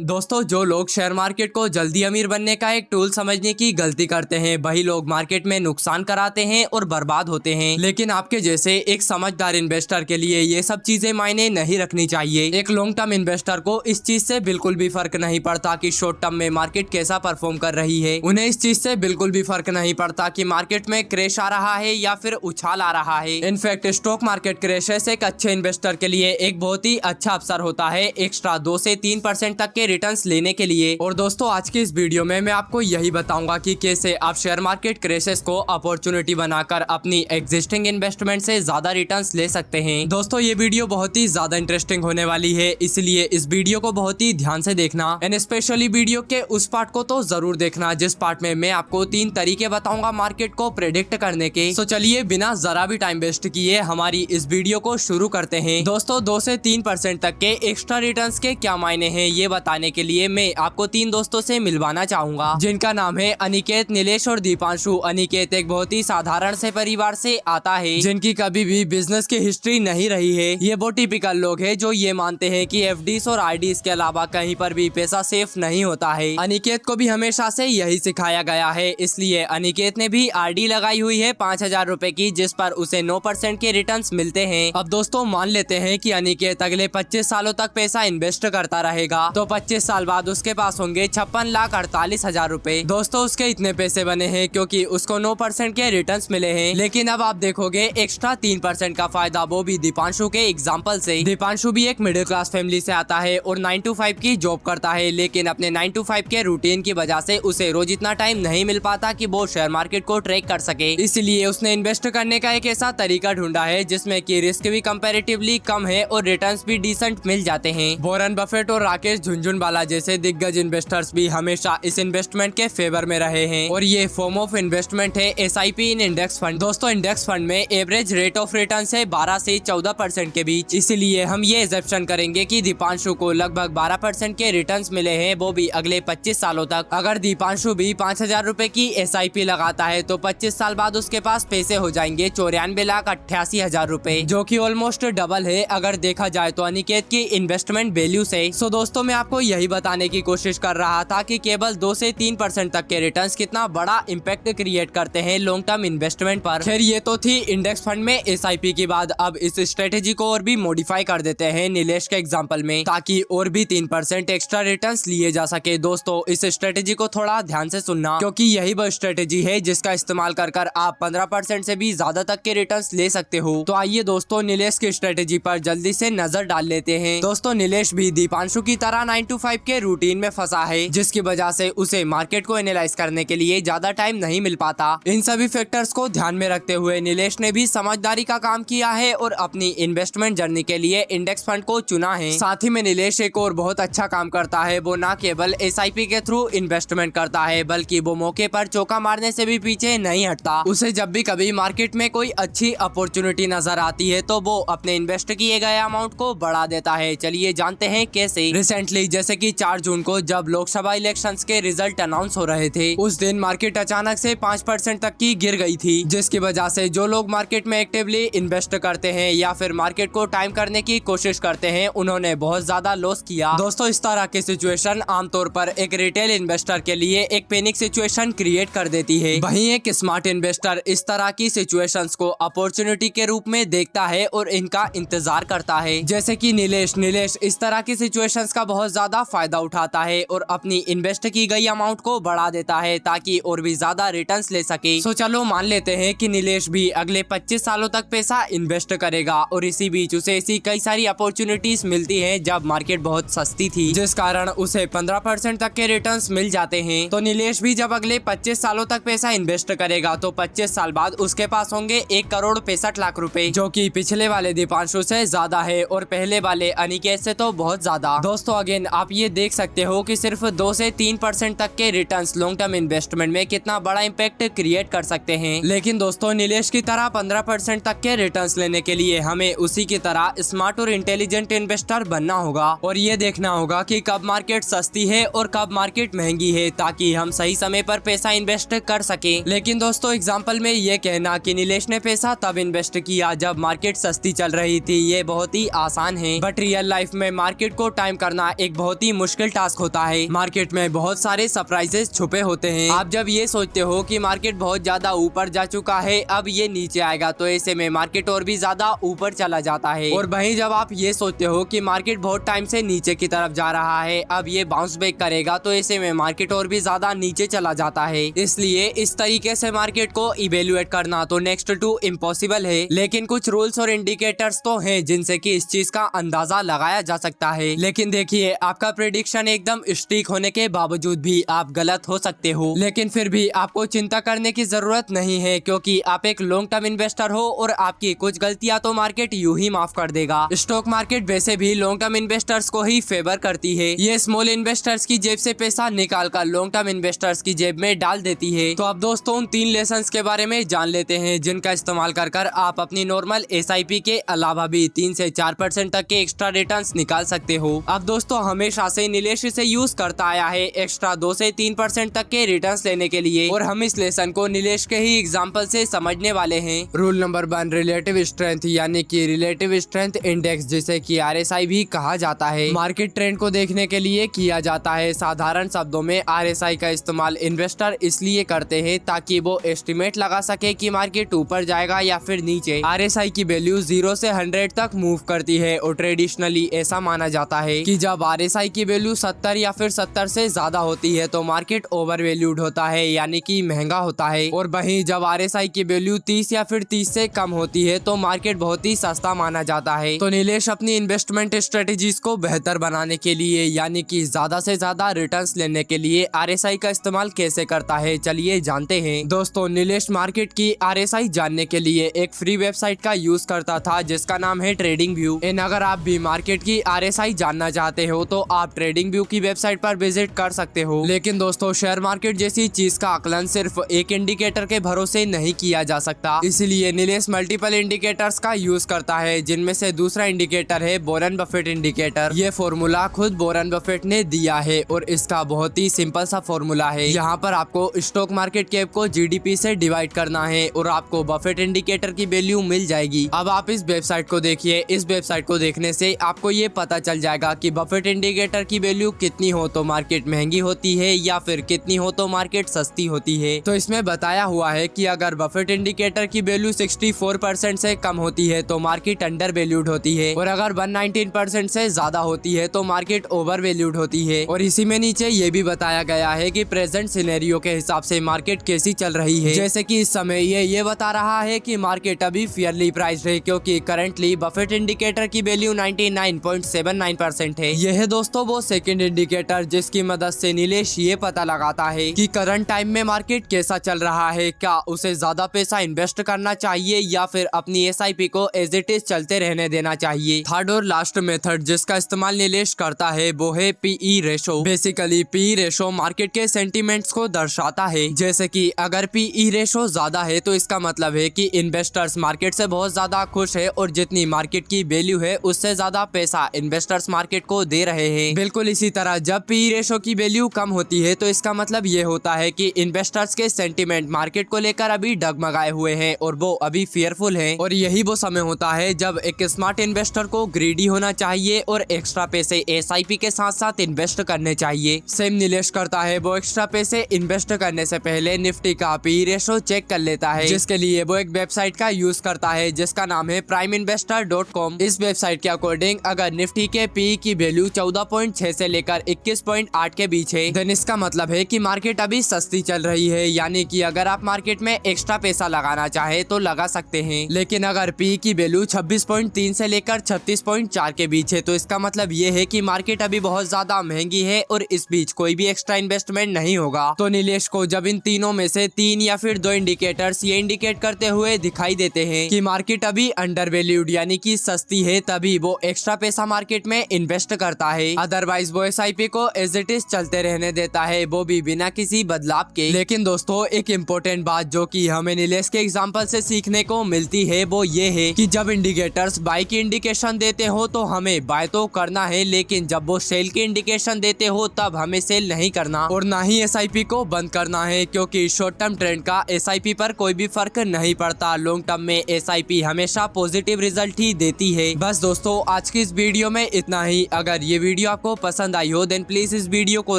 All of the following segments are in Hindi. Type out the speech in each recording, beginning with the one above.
दोस्तों, जो लोग शेयर मार्केट को जल्दी अमीर बनने का एक टूल समझने की गलती करते हैं, वही लोग मार्केट में नुकसान कराते हैं और बर्बाद होते हैं। लेकिन आपके जैसे एक समझदार इन्वेस्टर के लिए ये सब चीजें मायने नहीं रखनी चाहिए। एक लॉन्ग टर्म इन्वेस्टर को इस चीज से बिल्कुल भी फर्क नहीं पड़ता कि शॉर्ट टर्म में मार्केट कैसा परफॉर्म कर रही है। उन्हें इस चीज से बिल्कुल भी फर्क नहीं पड़ता कि मार्केट में क्रैश आ रहा है या फिर उछाल आ रहा है। इनफैक्ट स्टॉक मार्केट क्रैशेस एक अच्छे इन्वेस्टर के लिए एक बहुत ही अच्छा अवसर होता है एक्स्ट्रा 2 से 3% तक के रिटर्न्स लेने के लिए। और दोस्तों, आज की इस वीडियो में मैं आपको यही बताऊंगा कि कैसे आप शेयर मार्केट क्रैशेस को अपॉर्चुनिटी बनाकर अपनी एग्जिस्टिंग इन्वेस्टमेंट से ज्यादा रिटर्न्स ले सकते हैं। दोस्तों, ये वीडियो बहुत ही ज्यादा इंटरेस्टिंग होने वाली है, इसलिए इस वीडियो को बहुत ही ध्यान से देखना एंड स्पेशली वीडियो के उस पार्ट को तो जरूर देखना जिस पार्ट में मैं आपको 3 तरीके बताऊंगा मार्केट को प्रेडिक्ट करने के। तो चलिए बिना जरा भी टाइम वेस्ट किए हमारी इस वीडियो को शुरू करते हैं। दोस्तों, 2 से 3% तक के एक्स्ट्रा रिटर्न्स के क्या मायने हैं ये बताने के लिए मैं आपको 3 दोस्तों से मिलवाना चाहूंगा, जिनका नाम है अनिकेत, नीलेश और दीपांशु। अनिकेत एक बहुत ही साधारण से परिवार से आता है, जिनकी कभी भी बिजनेस की हिस्ट्री नहीं रही है। ये वो टिपिकल लोग हैं जो ये मानते हैं कि एफडीज और आरडीज के अलावा कहीं पर भी पैसा सेफ नहीं होता है। अनिकेत को भी हमेशा से यही सिखाया गया है, इसलिए अनिकेत ने भी आरडी लगाई हुई है 5000 रुपए की, जिस पर उसे 9% के रिटर्न्स मिलते हैं। अब दोस्तों, मान लेते हैं कि अनिकेत अगले 25 सालों तक पैसा इन्वेस्ट करता रहेगा, तो 25 साल बाद उसके पास होंगे 56,48,000 रुपए। दोस्तों, उसके इतने पैसे बने हैं क्योंकि उसको 9% के रिटर्न्स मिले हैं। लेकिन अब आप देखोगे एक्स्ट्रा 3% का फायदा, वो भी दीपांशु के एग्जाम्पल से। दीपांशु भी एक मिडिल क्लास फैमिली से आता है और 9 to 5 की जॉब करता है, लेकिन अपने 9 to 5 के रूटीन की वजह से उसे रोज इतना टाइम नहीं मिल पाता कि वो शेयर मार्केट को ट्रेक कर सके। इसलिए उसने इन्वेस्ट करने का एक ऐसा तरीका ढूंढा है जिसमें कि रिस्क भी कंपैरेटिवली कम है और रिटर्न्स भी डिसेंट मिल जाते हैं। वॉरेन बफेट और राकेश झुनझुनवाला जैसे दिग्गज इन्वेस्टर्स भी हमेशा इस इन्वेस्टमेंट के फेवर में रहे हैं, और ये फॉर्म ऑफ इन्वेस्टमेंट है एसआईपी इन इंडेक्स फंड। दोस्तों, इंडेक्स फंड में एवरेज रेट ऑफ रिटर्न है 12 से 14% के बीच, इसलिए हम ये एजम्पशन करेंगे कि दीपांशु को लगभग 12% के रिटर्न्स मिले हैं, वो भी अगले 25 सालों तक। अगर दीपांशु भी 5000 रुपए की एसआईपी लगाता है तो 25 साल बाद उसके पास पैसे हो जाएंगे 94,88,000 रुपए, जो कि ऑलमोस्ट डबल है अगर देखा जाए तो अनिकेत की इन्वेस्टमेंट वैल्यू से। सो दोस्तों, मैं आपको यही बताने की कोशिश कर रहा था कि केवल 2 से 3% तक के रिटर्न्स कितना बड़ा इम्पैक्ट क्रिएट करते हैं लॉन्ग टर्म इन्वेस्टमेंट पर। खैर, ये तो थी इंडेक्स फंड में एसआईपी की बात। अब इस स्ट्रेटेजी को और भी मॉडिफाई कर देते हैं नीलेश के एग्जांपल में, ताकि और भी 3% एक्स्ट्रा रिटर्न्स लिए जा सके। दोस्तों, इस स्ट्रेटेजी को थोड़ा ध्यान से सुनना, क्योंकि यही वो स्ट्रेटेजी है जिसका इस्तेमाल कर आप 15% से भी ज्यादा तक के रिटर्न्स ले सकते हो। तो आइए दोस्तों, नीलेश की स्ट्रेटेजी पर जल्दी से नजर डाल लेते हैं। दोस्तों, नीलेश भी दीपांशु की तरह 9 to 5 के रूटीन में फंसा है, जिसकी वजह से उसे मार्केट को एनालाइज करने के लिए ज्यादा टाइम नहीं मिल पाता। इन सभी फैक्टर्स को ध्यान में रखते हुए नीलेश ने भी समझदारी का काम किया है और अपनी इन्वेस्टमेंट जर्नी के लिए इंडेक्स फंड को चुना है। साथ ही में नीलेश एक और बहुत अच्छा काम करता है, वो न केवल एसआईपी के थ्रू इन्वेस्टमेंट करता है, बल्कि वो मौके पर चौका मारने से भी पीछे नहीं हटता। उसे जब भी कभी मार्केट में कोई अच्छी अपॉर्चुनिटी नजर आती है तो वो अपने इन्वेस्ट किए गए अमाउंट को बढ़ा देता है। चलिए जानते हैं कैसे। रिसेंटली जैसे कि 4 जून को जब लोकसभा इलेक्शंस के रिजल्ट अनाउंस हो रहे थे, उस दिन मार्केट अचानक से 5% तक की गिर गई थी, जिसकी वजह से जो लोग मार्केट में एक्टिवली इन्वेस्ट करते हैं या फिर मार्केट को टाइम करने की कोशिश करते हैं, उन्होंने बहुत ज्यादा लॉस किया। दोस्तों, इस तरह की सिचुएशन आमतौर पर एक रिटेल इन्वेस्टर के लिए एक पैनिक सिचुएशन क्रिएट कर देती है। वहीं एक स्मार्ट इन्वेस्टर इस तरह की सिचुएशंस को अपॉर्चुनिटी के रूप में देखता है और इनका इंतजार करता है। जैसे कि नीलेश इस तरह की सिचुएशंस का बहुत ज्यादा फायदा उठाता है और अपनी इन्वेस्ट की गई अमाउंट को बढ़ा देता है ताकि और भी ज्यादा रिटर्न्स ले सके। सो चलो मान लेते हैं कि नीलेश भी अगले 25 सालों तक पैसा इन्वेस्ट करेगा, और इसी बीच उसे ऐसी कई सारी अपॉर्चुनिटीज मिलती हैं जब मार्केट बहुत सस्ती थी, जिस कारण उसे 15% तक के रिटर्न्स मिल जाते हैं। तो नीलेश भी जब अगले 25 सालों तक पैसा इन्वेस्ट करेगा तो 25 साल बाद उसके पास होंगे 1,65,00,000 रुपए, जो कि पिछले वाले दीपांशु से ज्यादा है और पहले वाले अनिकेत से तो बहुत ज्यादा। दोस्तों, अगेन आप ये देख सकते हो कि सिर्फ 2 से 3% तक के रिटर्न्स लॉन्ग टर्म इन्वेस्टमेंट में कितना बड़ा इम्पैक्ट क्रिएट कर सकते हैं। लेकिन दोस्तों, नीलेश की तरह 15% तक के रिटर्न्स लेने के लिए हमें उसी की तरह स्मार्ट और इंटेलिजेंट इन्वेस्टर बनना होगा, और ये देखना होगा कि कब मार्केट सस्ती है और कब मार्केट महंगी है, ताकि हम सही समय पर पैसा इन्वेस्ट कर सके। लेकिन दोस्तों, एग्जाम्पल में ये कहना कि नीलेश ने पैसा तब इन्वेस्ट किया जब मार्केट सस्ती चल रही थी, ये बहुत ही आसान है, बट रियल लाइफ में मार्केट को टाइम करना एक बहुत बहुत ही मुश्किल टास्क होता है। मार्केट में बहुत सारे सरप्राइजेस छुपे होते हैं। आप जब ये सोचते हो कि मार्केट बहुत ज्यादा ऊपर जा चुका है, अब ये नीचे आएगा, तो ऐसे में मार्केट और भी ज्यादा ऊपर चला जाता है। और वहीं जब आप ये सोचते हो कि मार्केट बहुत टाइम से नीचे की तरफ जा रहा है, अब ये बाउंस बैक करेगा, तो ऐसे में मार्केट और भी ज्यादा नीचे चला जाता है। इसलिए इस तरीके से मार्केट को इवेल्युएट करना तो नेक्स्ट टू इम्पॉसिबल है। लेकिन कुछ रूल्स और इंडिकेटर्स तो हैं जिनसे कि इस चीज का अंदाजा लगाया जा सकता है। लेकिन देखिए, आपका प्रेडिक्शन एकदम स्ट्रिक होने के बावजूद भी आप गलत हो सकते हो। लेकिन फिर भी आपको चिंता करने की जरूरत नहीं है, क्योंकि आप एक लॉन्ग टर्म इन्वेस्टर हो और आपकी कुछ गलतियां तो मार्केट यूं ही माफ कर देगा। स्टॉक मार्केट वैसे भी लॉन्ग टर्म इन्वेस्टर्स को ही फेवर करती है। ये स्मॉल इन्वेस्टर्स की जेब से पैसा निकाल कर लॉन्ग टर्म इन्वेस्टर्स की जेब में डाल देती है। तो अब दोस्तों, उन 3 लेसन के बारे में जान लेते हैं जिनका इस्तेमाल कर आप अपनी नॉर्मल SIP के अलावा भी 3 से 4% तक के एक्स्ट्रा रिटर्न्स निकाल सकते हो। अब दोस्तों, हमेशा से नीलेश इसे यूज करता आया है एक्स्ट्रा 2 से 3% तक के रिटर्न्स लेने के लिए, और हम इस लेसन को नीलेश के ही एग्जाम्पल से समझने वाले हैं। रूल नंबर 1, रिलेटिव स्ट्रेंथ, यानी कि रिलेटिव स्ट्रेंथ इंडेक्स, जिसे कि RSI भी कहा जाता है, मार्केट ट्रेंड को देखने के लिए किया जाता है। साधारण शब्दों में RSI का इस्तेमाल इन्वेस्टर इसलिए करते हैं ताकि वो एस्टिमेट लगा सके कि मार्केट ऊपर जाएगा या फिर नीचे। RSI की वैल्यू 0 से 100 तक मूव करती है, और ट्रेडिशनली ऐसा माना जाता है कि जब RSI की वैल्यू 70 या फिर 70 से ज्यादा होती है तो मार्केट ओवर वैल्यूड होता है, यानी कि महंगा होता है। और वहीं जब RSI की वैल्यू 30 या फिर 30 से कम होती है तो मार्केट बहुत ही सस्ता माना जाता है। तो नीलेश अपनी इन्वेस्टमेंट स्ट्रेटेजीज को बेहतर बनाने के लिए, यानी कि ज्यादा से ज्यादा रिटर्न्स लेने के लिए RSI का इस्तेमाल कैसे करता है, चलिए जानते हैं। दोस्तों, नीलेश मार्केट की RSI जानने के लिए एक फ्री वेबसाइट का यूज करता था जिसका नाम है ट्रेडिंग व्यू। अगर आप भी मार्केट की RSI जानना चाहते हो तो आप ट्रेडिंग व्यू की वेबसाइट पर विजिट कर सकते हो। लेकिन दोस्तों, शेयर मार्केट जैसी चीज का आकलन सिर्फ एक इंडिकेटर के भरोसे नहीं किया जा सकता, इसलिए नीलेश मल्टीपल इंडिकेटर्स का यूज करता है, जिनमें से दूसरा इंडिकेटर है वॉरेन बफेट इंडिकेटर। ये फॉर्मूला खुद वॉरेन बफेट ने दिया है और इसका बहुत ही सिंपल सा फॉर्मूला है। यहाँ पर आपको स्टॉक मार्केट कैप को GDP से डिवाइड करना है और आपको बफेट इंडिकेटर की वैल्यू मिल जाएगी। अब आप इस वेबसाइट को देखिए। इस वेबसाइट को देखने से आपको ये पता चल जाएगा कि बफेट इंडिकेटर की वैल्यू कितनी हो तो मार्केट महंगी होती है या फिर कितनी हो तो मार्केट सस्ती होती है। तो इसमें बताया हुआ है कि अगर बफेट इंडिकेटर की वैल्यू 64% से कम होती है तो मार्केट अंडर वैल्यूड होती है, और अगर 119% से ज्यादा होती है तो मार्केट ओवर वैल्यूड होती है। और इसी में नीचे ये भी बताया गया है कि प्रेजेंट सिनेरियो के हिसाब से मार्केट कैसी चल रही है। जैसे कि इस समय ये बता रहा है कि मार्केट अभी फेयरली प्राइस्ड है, क्योंकि करंटली बफेट इंडिकेटर की वैल्यू 99.79% है। यह है दोस्तों वो सेकंड इंडिकेटर जिसकी मदद से नीलेश ये पता लगाता है कि करंट टाइम में मार्केट कैसा चल रहा है, क्या उसे ज्यादा पैसा इन्वेस्ट करना चाहिए या फिर अपनी SIP को एज इट इज चलते रहने देना चाहिए। थर्ड और लास्ट मेथड जिसका इस्तेमाल नीलेश करता है वो है PE ratio. Basically PE ratio market के सेंटीमेंट्स को दर्शाता है। जैसे कि अगर PE रेशो ज्यादा है तो इसका मतलब है कि इन्वेस्टर्स मार्केट से बहुत ज्यादा खुश है और जितनी मार्केट की वैल्यू है उससे ज्यादा पैसा इन्वेस्टर्स मार्केट को दे रहे हैं। बिल्कुल इसी तरह जब PE रेशो की वैल्यू कम होती है तो इसका मतलब ये होता है कि इन्वेस्टर्स के सेंटीमेंट मार्केट को लेकर अभी डगमगाए हुए हैं और वो अभी फेयरफुल हैं। और यही वो समय होता है जब एक स्मार्ट इन्वेस्टर को ग्रीडी होना चाहिए और एक्स्ट्रा पैसे SIP के साथ साथ इन्वेस्ट करने चाहिए। सेम नीलेश करता है, वो एक्स्ट्रा पैसे इन्वेस्ट करने से पहले निफ्टी का PE रेशो चेक कर लेता है, जिसके लिए वो एक वेबसाइट का यूज करता है जिसका नाम है primeinvestor.com। इस वेबसाइट के अकॉर्डिंग अगर निफ्टी के PE की वैल्यू 14.6 से लेकर 21.8 के बीच है देन इसका मतलब है कि मार्केट अभी सस्ती चल रही है, यानी कि अगर आप मार्केट में एक्स्ट्रा पैसा लगाना चाहे तो लगा सकते हैं। लेकिन अगर PE की वैल्यू 26.3 से लेकर 36.4 के बीच है तो इसका मतलब ये है कि मार्केट अभी बहुत ज्यादा महंगी है और इस बीच कोई भी एक्स्ट्रा इन्वेस्टमेंट नहीं होगा। तो नीलेश को जब इन तीनों में से 3 या फिर 2 इंडिकेटर्स ये इंडिकेट करते हुए दिखाई देते हैं कि मार्केट अभी अंडर वैल्यूड यानी कि सस्ती है, तभी वो एक्स्ट्रा पैसा मार्केट में इन्वेस्ट करता है। अदरवाइज वो SIP को एज इट इज चलते रहने देता है, वो भी बिना किसी बदलाव के। लेकिन दोस्तों, एक इम्पोर्टेंट बात जो कि हमें नीलेश के एग्जांपल से सीखने को मिलती है वो ये है कि जब इंडिकेटर्स बाय की इंडिकेशन देते हो तो हमें बाय तो करना है, लेकिन जब वो सेल की इंडिकेशन देते हो तब हमें सेल नहीं करना और ना ही SIP को बंद करना है, क्योंकि शॉर्ट टर्म ट्रेंड का SIP पर कोई भी फर्क नहीं पड़ता। लॉन्ग टर्म में SIP हमेशा पॉजिटिव रिजल्ट ही देती है। बस दोस्तों, आज की इस वीडियो में इतना ही। अगर ये वीडियो आपको पसंद आई हो देन प्लीज इस वीडियो को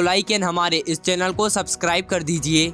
लाइक एंड हमारे इस चैनल को सब्सक्राइब कर दीजिए।